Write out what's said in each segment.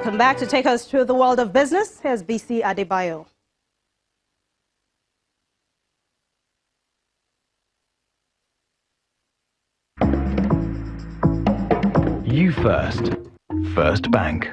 Welcome back. To take us through the world of business, here's BC Adebayo. You first. First Bank.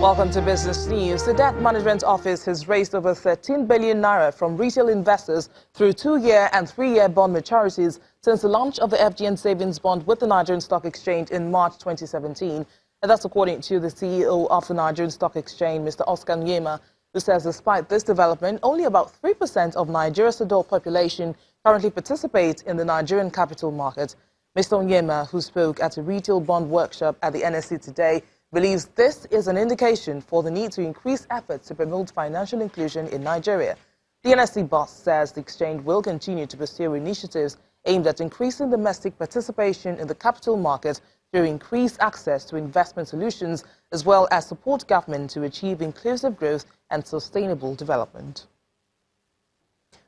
Welcome to Business News. The Debt Management Office has raised over 13 billion naira from retail investors through 2-year and 3-year bond maturities since the launch of the FGN Savings Bond with the Nigerian Stock Exchange in March 2017. And that's according to the CEO of the Nigerian Stock Exchange, Mr. Oscar Nyema, who says despite this development, only about 3% of Nigeria's adult population currently participates in the Nigerian capital market. Mr. Nyema, who spoke at a retail bond workshop at the NSC today, believes this is an indication for the need to increase efforts to promote financial inclusion in Nigeria. The NSC boss says the exchange will continue to pursue initiatives aimed at increasing domestic participation in the capital market through increased access to investment solutions, as well as support government to achieve inclusive growth and sustainable development.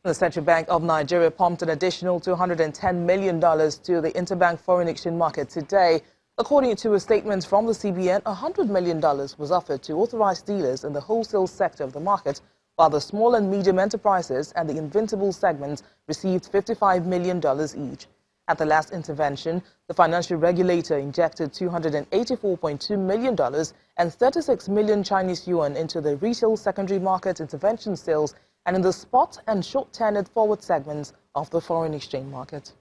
The Central Bank of Nigeria pumped an additional $210 million to the Interbank foreign exchange market today. According to a statement from the CBN, $100 million was offered to authorized dealers in the wholesale sector of the market, while the small and medium enterprises and the invincible segments received $55 million each. At the last intervention, the financial regulator injected $284.2 million and 36 million Chinese yuan into the retail secondary market intervention sales and in the spot and short-tenured forward segments of the foreign exchange market.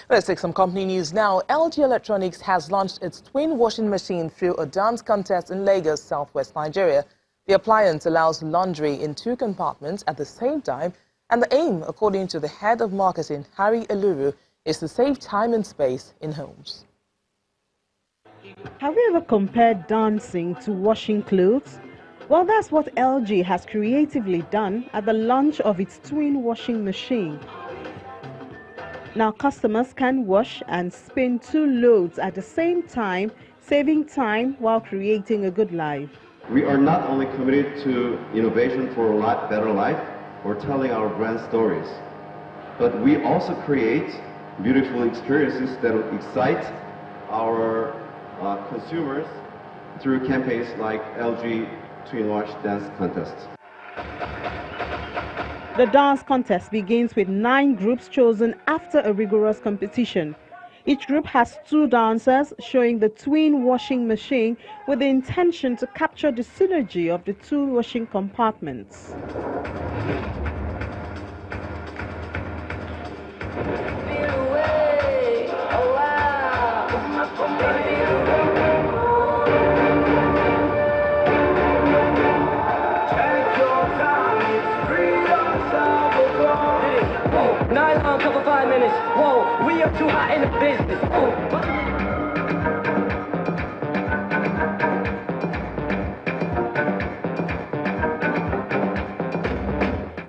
Let's take some company news now. LG Electronics has launched its twin washing machine through a dance contest in Lagos, southwest Nigeria. The appliance allows laundry in 2 compartments at the same time, and the aim, according to the head of marketing, Harry Eluru, is to save time and space in homes. Have you ever compared dancing to washing clothes? Well, that's what LG has creatively done at the launch of its twin washing machine. Now customers can wash and spin 2 loads at the same time, saving time while creating a good life. We are not only committed to innovation for a better life or telling our brand stories, but we also create beautiful experiences that will excite our consumers through campaigns like LG Twin Wash Dance Contest. The dance contest begins with 9 groups chosen after a rigorous competition. Each group has 2 dancers showing the twin washing machine with the intention to capture the synergy of the 2 washing compartments. Cover 5 minutes. Whoa, we are too hot in the business.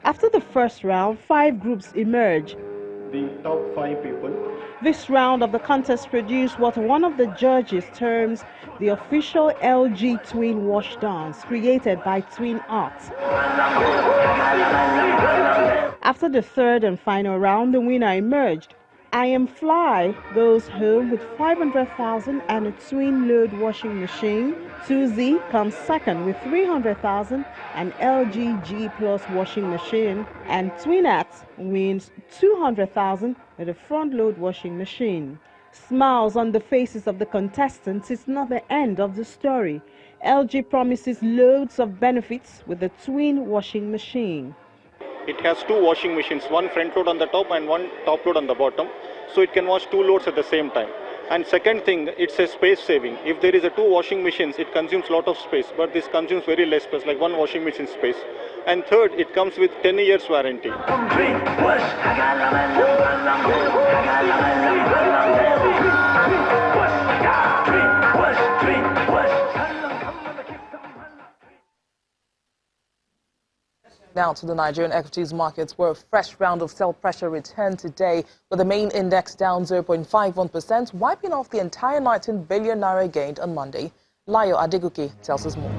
After the first round, 5 groups emerge. The top 5 people. This round of the contest produced what one of the judges terms the official LG Twin Wash Dance, created by Twin Arts. After the third and final round, the winner emerged. I Am Fly goes home with 500,000 and a twin load washing machine. 2Z comes second with 300,000 and LG G Plus washing machine. And Twin Arts wins 200,000 with a front load washing machine. Smiles on the faces of the contestants is not the end of the story. LG promises loads of benefits with the twin washing machine. It has 2 washing machines, one front load on the top and one top load on the bottom. So it can wash 2 loads at the same time. And second thing, it's a space saving. If there is a 2 washing machines, it consumes a lot of space, but this consumes very less space, like 1 washing machine space. And third, it comes with 10 years warranty. Now to the Nigerian equities markets, where a fresh round of sell pressure returned today, with the main index down 0.51%, wiping off the entire 19 billion naira gained on Monday. Layo Adegoke tells us more.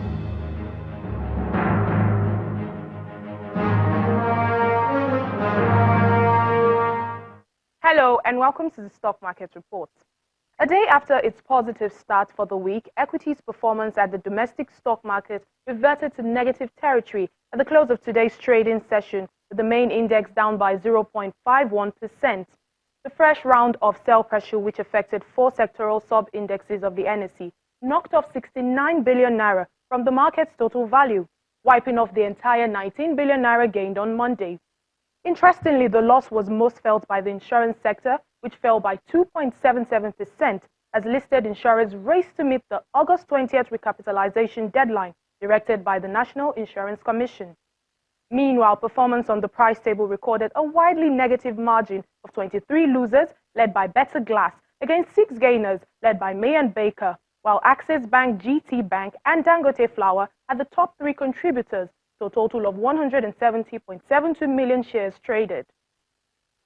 Hello and welcome to the Stock Market Report. A day after its positive start for the week, equities performance at the domestic stock market reverted to negative territory at the close of today's trading session, with the main index down by 0.51%. The fresh round of sell pressure, which affected 4 sectoral sub-indexes of the NSE, knocked off 69 billion naira from the market's total value, wiping off the entire 19 billion naira gained on Monday. Interestingly, the loss was most felt by the insurance sector, which fell by 2.77% as listed insurers raced to meet the August 20th recapitalization deadline directed by the National Insurance Commission. Meanwhile, performance on the price table recorded a widely negative margin of 23 losers, led by Better Glass, against 6 gainers, led by May and Baker, while Access Bank, GT Bank, and Dangote Flour are the top 3 contributors, to a total of 170.72 million shares traded.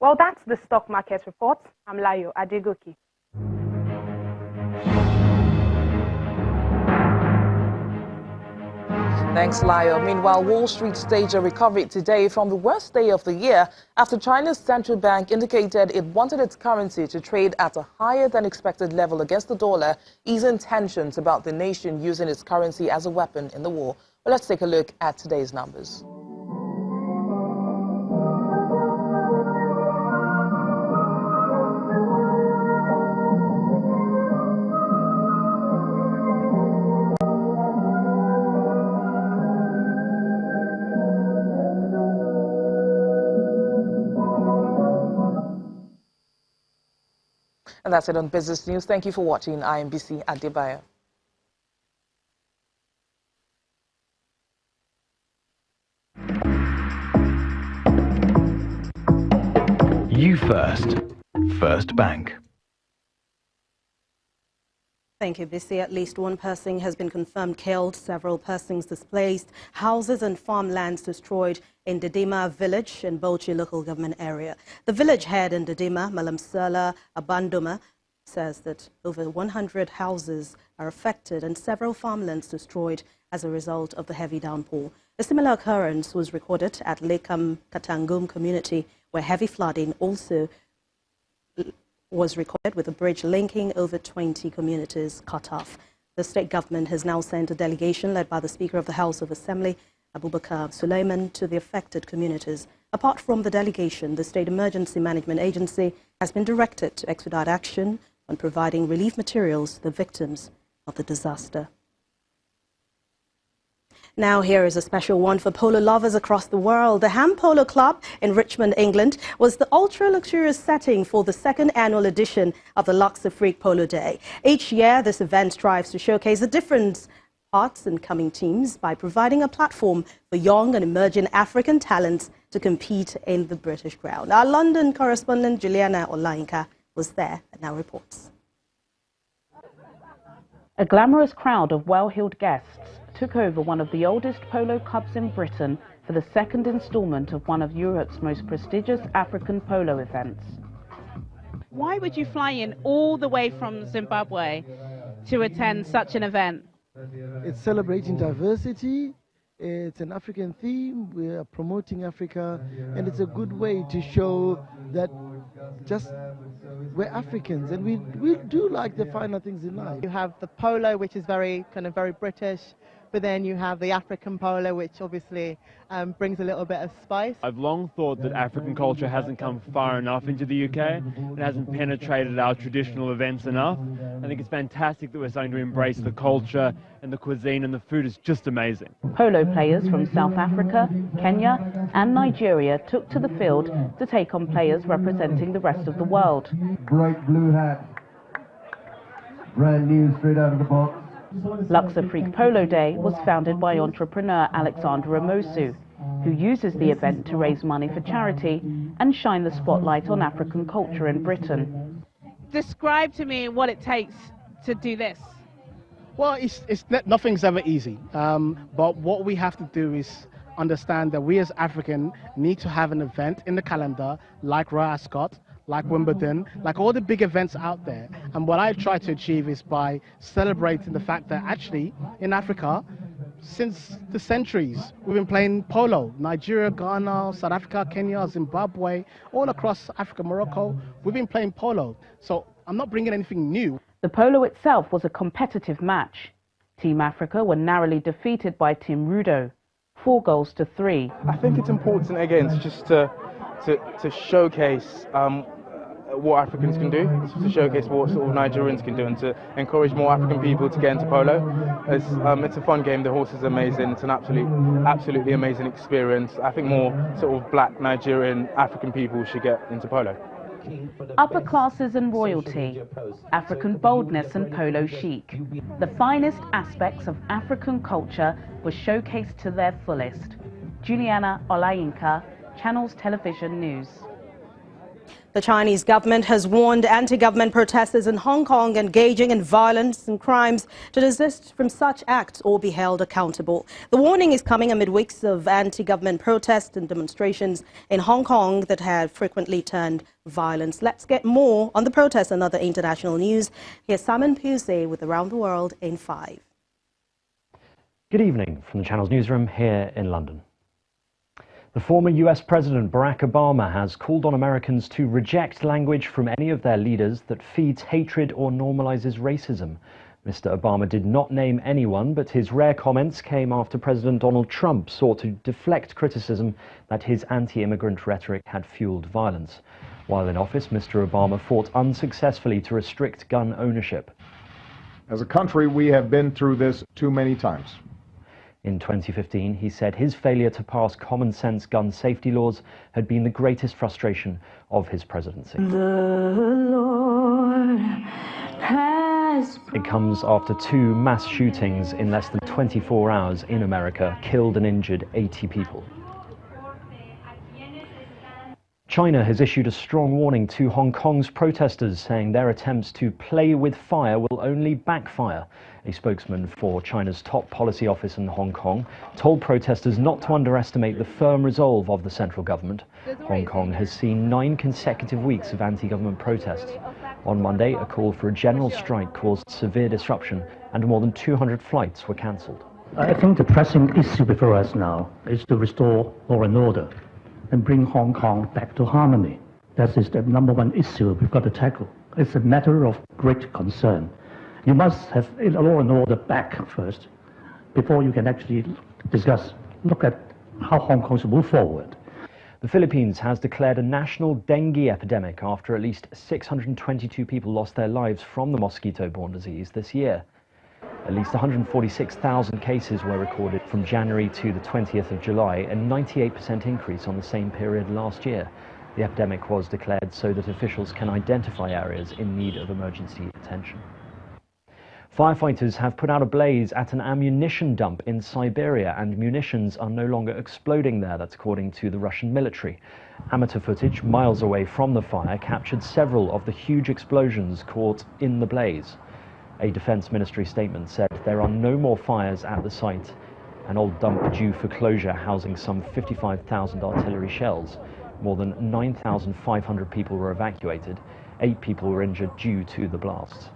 Well, that's the stock market report. I'm Layo Adegoki. Thanks, Layo. Meanwhile, Wall Street staged a recovery today from the worst day of the year after China's central bank indicated it wanted its currency to trade at a higher than expected level against the dollar, easing tensions about the nation using its currency as a weapon in the war. Well, let's take a look at today's numbers. And that's it on Business News. Thank you for watching. I am BC Adebayo. You first. First Bank. Thank you, BC. At least one person has been confirmed killed, several persons displaced, houses and farmlands destroyed in Didima village in Bauchi local government area. The village head in Didima, Malam Sala Abanduma, says that over 100 houses are affected and several farmlands destroyed as a result of the heavy downpour. A similar occurrence was recorded at Lekam Katangum community, where heavy flooding also was recorded, with a bridge linking over 20 communities cut off. The state government has now sent a delegation led by the Speaker of the House of Assembly, Abubakar Suleiman, to the affected communities. Apart from the delegation, the State Emergency Management Agency has been directed to expedite action on providing relief materials to the victims of the disaster. Now here is a special one for polo lovers across the world. The Ham Polo Club in Richmond, England, was the ultra-luxurious setting for the 2nd annual edition of the Lux Afrique Polo Day. Each year, this event strives to showcase the different arts and coming teams by providing a platform for young and emerging African talents to compete in the British ground. Our London correspondent Juliana Olainka was there and now reports. A glamorous crowd of well-heeled guests took over one of the oldest polo clubs in Britain for the 2nd instalment of one of Europe's most prestigious African polo events. Why would you fly in all the way from Zimbabwe to attend such an event? It's celebrating diversity, it's an African theme, we are promoting Africa, and it's a good way to show that just we're Africans and we do like the finer things in life. You have the polo, which is very British, but then you have the African polo, which obviously brings a little bit of spice. I've long thought that African culture hasn't come far enough into the UK. It hasn't penetrated our traditional events enough. I think it's fantastic that we're starting to embrace the culture and the cuisine, and the food is just amazing. Polo players from South Africa, Kenya and Nigeria took to the field to take on players representing the rest of the world. Bright blue hat, brand new, straight out of the box. Lux Afrique Polo Day was founded by entrepreneur Alexander Amosu, who uses the event to raise money for charity and shine the spotlight on African culture in Britain. Describe to me what it takes to do this. Well, nothing's ever easy, but what we have to do is understand that we as African need to have an event in the calendar like Royal Ascot, like Wimbledon, like all the big events out there. And what I try to achieve is by celebrating the fact that actually in Africa, since the centuries. We've been playing polo. Nigeria, Ghana, South Africa, Kenya, Zimbabwe, all across Africa, Morocco. We've been playing polo. So I'm not bringing anything new. The polo itself was a competitive match. Team Africa were narrowly defeated by Team Rudo, 4-3. I think it's important again to showcase what Africans can do, to showcase what sort of Nigerians can do, and to encourage more African people to get into polo. It's a fun game. The horse is amazing. It's an absolutely amazing experience. I think more sort of black Nigerian African people should get into polo. Upper classes and royalty, African boldness and polo chic. The finest aspects of African culture were showcased to their fullest. Juliana Olayinka, Channels Television News. The Chinese government has warned anti-government protesters in Hong Kong engaging in violence and crimes to desist from such acts or be held accountable. The warning is coming amid weeks of anti-government protests and demonstrations in Hong Kong that have frequently turned violent. Let's get more on the protests and other international news. Here's Simon Pusey with Around the World in 5. Good evening from the Channels newsroom here in London. The former US President Barack Obama has called on Americans to reject language from any of their leaders that feeds hatred or normalizes racism. Mr. Obama did not name anyone, but his rare comments came after President Donald Trump sought to deflect criticism that his anti-immigrant rhetoric had fueled violence. While in office, Mr. Obama fought unsuccessfully to restrict gun ownership. As a country, we have been through this too many times. In 2015, he said his failure to pass common-sense gun safety laws had been the greatest frustration of his presidency. It comes after 2 mass shootings in less than 24 hours in America killed and injured 80 people. China has issued a strong warning to Hong Kong's protesters, saying their attempts to play with fire will only backfire. A spokesman for China's top policy office in Hong Kong told protesters not to underestimate the firm resolve of the central government. Hong Kong has seen 9 consecutive weeks of anti-government protests. On Monday, a call for a general strike caused severe disruption and more than 200 flights were cancelled. I think the pressing issue before us now is to restore law and order and bring Hong Kong back to harmony. That is the #1 issue we've got to tackle. It's a matter of great concern. You must have law and order back first before you can actually look at how Hong Kong should move forward. The Philippines has declared a national dengue epidemic after at least 622 people lost their lives from the mosquito-borne disease this year. At least 146,000 cases were recorded from January to the 20th of July, a 98% increase on the same period last year. The epidemic was declared so that officials can identify areas in need of emergency attention. Firefighters have put out a blaze at an ammunition dump in Siberia, and munitions are no longer exploding there, that's according to the Russian military. Amateur footage miles away from the fire captured several of the huge explosions caught in the blaze. A Defense Ministry statement said there are no more fires at the site. An old dump due for closure housing some 55,000 artillery shells. More than 9,500 people were evacuated. 8 people were injured due to the blast.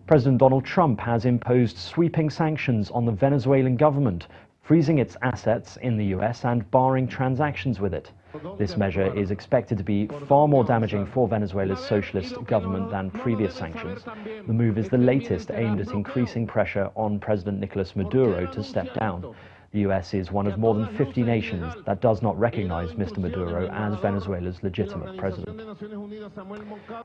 President Donald Trump has imposed sweeping sanctions on the Venezuelan government, freezing its assets in the US and barring transactions with it. This measure is expected to be far more damaging for Venezuela's socialist government than previous sanctions. The move is the latest aimed at increasing pressure on President Nicolas Maduro to step down. The US is one of more than 50 nations that does not recognize Mr. Maduro as Venezuela's legitimate president.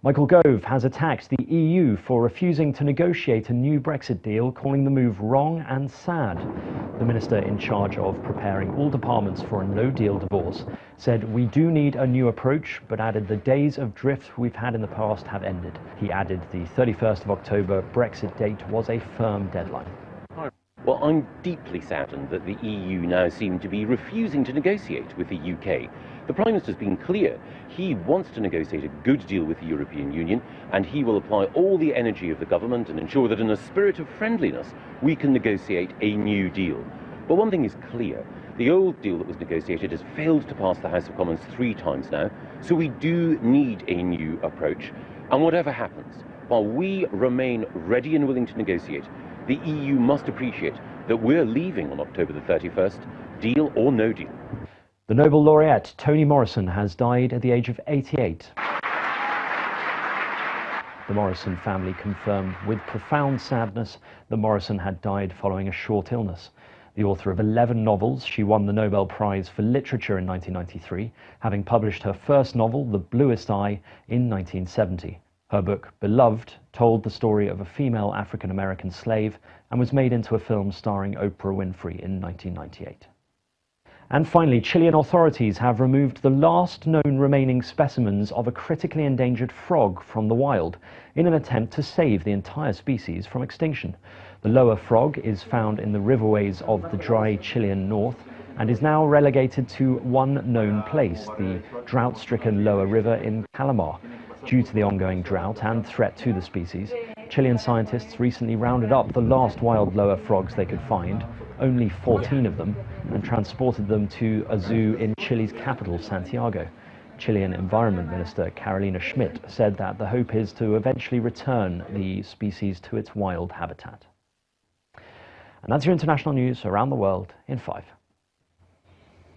Michael Gove has attacked the EU for refusing to negotiate a new Brexit deal, calling the move wrong and sad. The minister in charge of preparing all departments for a no-deal divorce said, "We do need a new approach," but added the days of drift we've had in the past have ended. He added the 31st of October Brexit date was a firm deadline. Well, I'm deeply saddened that the EU now seem to be refusing to negotiate with the UK. The Prime Minister's been clear. He wants to negotiate a good deal with the European Union, and he will apply all the energy of the government and ensure that in a spirit of friendliness, we can negotiate a new deal. But one thing is clear. The old deal that was negotiated has failed to pass the House of Commons 3 times now, so we do need a new approach. And whatever happens, while we remain ready and willing to negotiate, the EU must appreciate that we're leaving on October the 31st, deal or no deal. The Nobel laureate Toni Morrison has died at the age of 88. The Morrison family confirmed with profound sadness that Morrison had died following a short illness. The author of 11 novels, she won the Nobel Prize for Literature in 1993, having published her first novel, The Bluest Eye, in 1970. Her book, Beloved, told the story of a female African-American slave and was made into a film starring Oprah Winfrey in 1998. And finally, Chilean authorities have removed the last known remaining specimens of a critically endangered frog from the wild in an attempt to save the entire species from extinction. The lower frog is found in the riverways of the dry Chilean north and is now relegated to one known place, the drought-stricken lower river in Calamar. Due to the ongoing drought and threat to the species, Chilean scientists recently rounded up the last wild lower frogs they could find, only 14 of them, and transported them to a zoo in Chile's capital, Santiago. Chilean Environment Minister Carolina Schmidt said that the hope is to eventually return the species to its wild habitat. And that's your international news around the world in 5.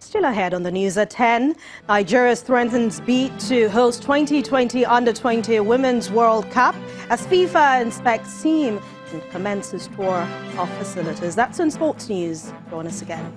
Still ahead on the news at 10, Nigeria strengthens bid to host 2020 Under-20 Women's World Cup as FIFA inspects team and commences tour of facilities. That's in sports news. Join us again.